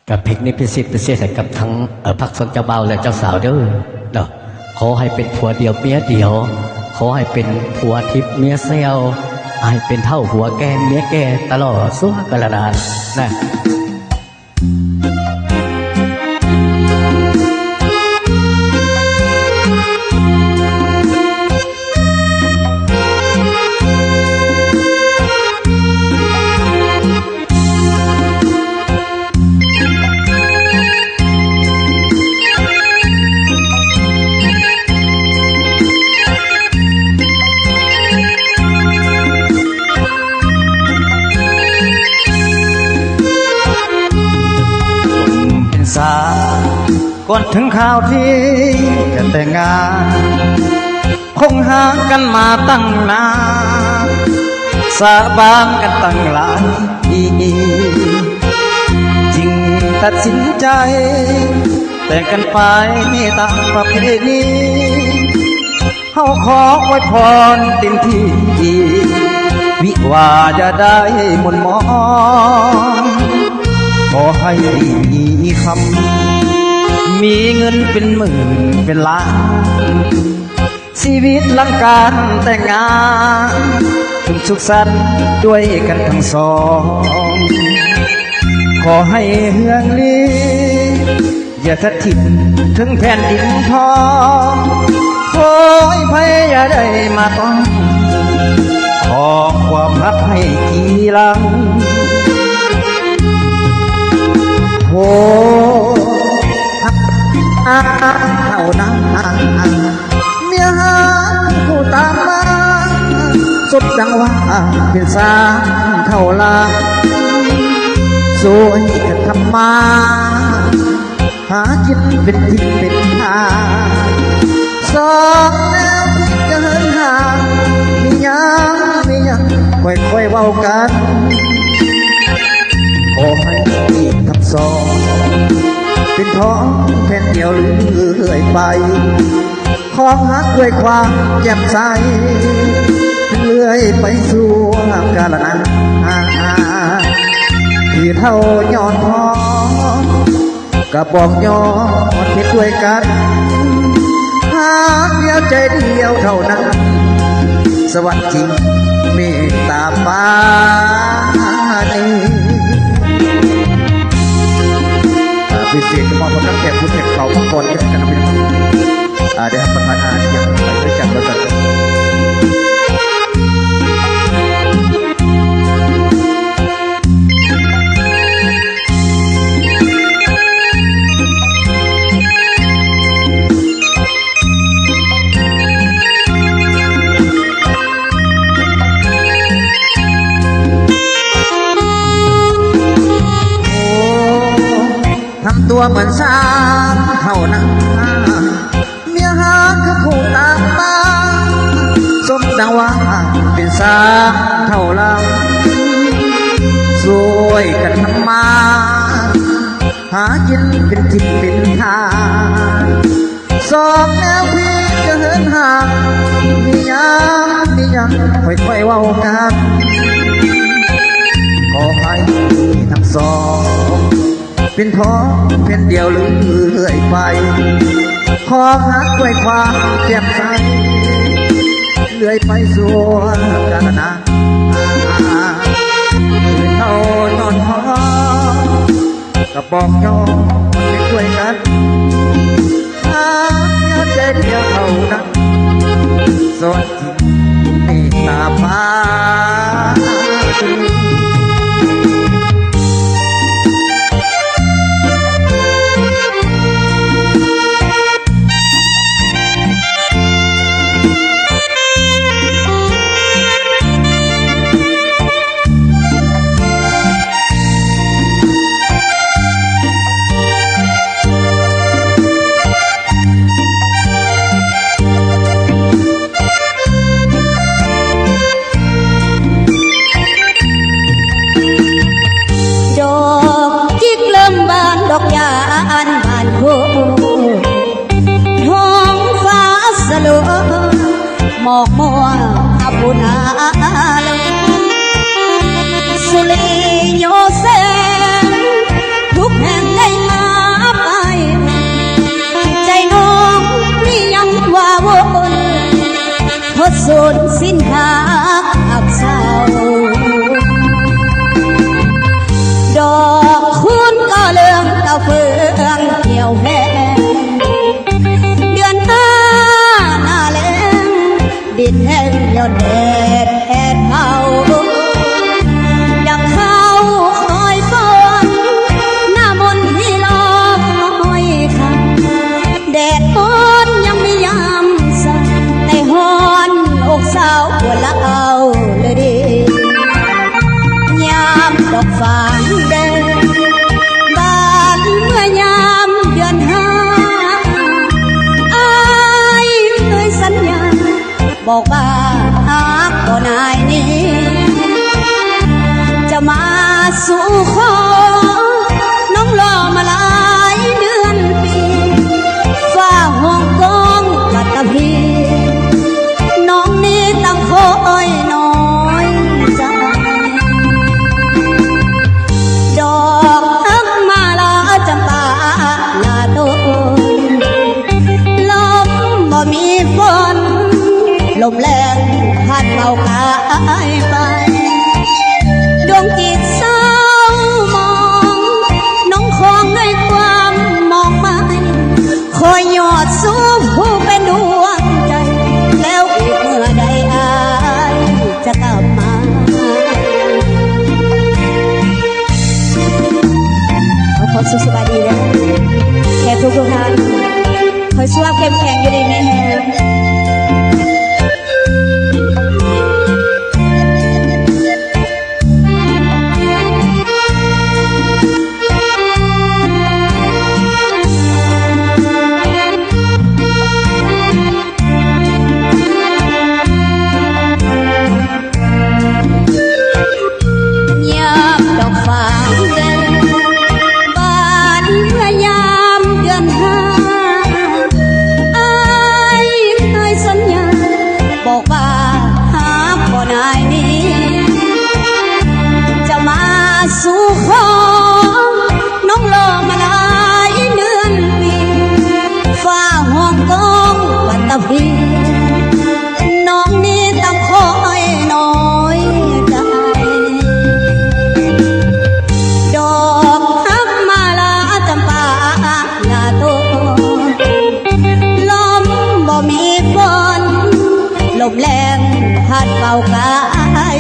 กับเพลงนี้พิเศษให้กับทั้งพักสนเจ้าบ่าวและเจ้าสาวเด้อเนาะขอให้เป็นผัวเดียวเมียเดียวขอให้เป็นผัวทิพย์เมียเซลให้เป็นเท่าผัวแก่เมียแก่ตลอดสู้กระดานนะก่อนถึงข่าวที่จะแต่งงานคงหากันมาตั้งนานสาบานกันตั้งหลายปีจึงตัดสินใจแต่งกันไปตามประเพณีเขาขอไว้พรเต็มที่วิวาจะได้มนมองขอให้มีคำมีเงินเป็นหมื่นเป็นล้านชีวิตหลังการแต่งงานจงสุขสันต์ด้วยกันทั้งสองขอให้เฮืองลีอย่าทัดถิ่นถึงแผ่นดินทองขอให้ภัยอย่าได้มาต้องขอความรักให้ทีหลังโอ้เท่านั้นเมียหาผู้ตามมาสุดดังว่าเป็นสาวเท่าลาสวยกันทำมาหากินเป็นทิศเป็นทางสองแนวคิดจะเหินห่างมียังค่อยๆเว้ากันขอให้ทับสองเป็นท้องแค่เดียวเรื่อยไปของหักด้วยความแจ่มใสเรื่อยไปสู่กาลนานที่เท่าย้อนทองกระบอกย้อนเพชรด้วยกันหากเดียวใจเดียวเท่านั้นสวัสดีเมตตาฟ้านี้พิเศษเฉพาะคนนักแข่งผู้แข่งเขาก่อนที่จะนำไปได้รับประทานอาหารอย่างไรด้วยกันแล้วกันทำตัวเหมือนช้างเท่านั้นเมียหาคือคู่ตามมาสมดังว่าเป็นสาวเท่าเราสวยกันทำมาหากินเป็นทิศเป็นทางสองแนวพี่จะเหินห่างมียังค่อยๆเว้ากันขอให้ทั้งสองเป็นท้องเป็นเดียวเรื่อยไปขอหักด้วยความแจ่มใสเรื่อยไปสู่กาลนานเท่านอนท้องกระบอกย้อนไปด้วยกันหากใจเดียวเท่านั้นสนที่เมตตาฟ้าดอกยาอันบานโคท้องฟ้าสลัวหมอกมัวอาบุนาลสุริโยแสงทุกแห่ง สูญสิ้นหาอับเศร้าดอกคุณก็เลืองเต่าเฟืองเกี่ยวแห้งเดือนหน้าแล้งดินแห้งยอดแดดแผดเผาดังเขาคอยฝนหน้ามนต์ที่ลอกน้อยค่ะแดดอ่อนยังไม่ยามสั่นในหอนอกสาวปวดละเอาเลยดิยามดอกฝางแดงบานเมื่อยามเดือนห้าอายเคยสัญญาบอกว่าหากบ่นายนี้จะมาสู่ขอน้องรอมาหลายเดือนปีฝ้าห้องกองปัตตภีน้องนี้ตั้งคอยน้อยใจดอกอักมาลาจำปาลาโตลมบ่มีฝนลมแรงพัดเอากายไปดวงจิตเศร้ามองน้องคองด้วยความมองไม่คอยหยอดสู้ผู้เป็นดวงใจแล้วอีกเมื่อใดอายจะกลับมาขอสุขสบายดีนะแค่ทุกท่านคอยสวาเข้มแข็งอยู่ดีแน่ยามดอกฟ้าแดงบานเมื่อยามเดือนห้าอายเคยสัญญาบอกว่าหากบ่นายนี้จะมาสู่ขอน้องรอมาหลายเดือนปีฝ้าห้องกองปัตตภีน้องนี้ตั้งคอยน้อยใจดอกฮักมาลาจำปาลาโตลมบ่มีฝนลมแรงพัดเป่ากาย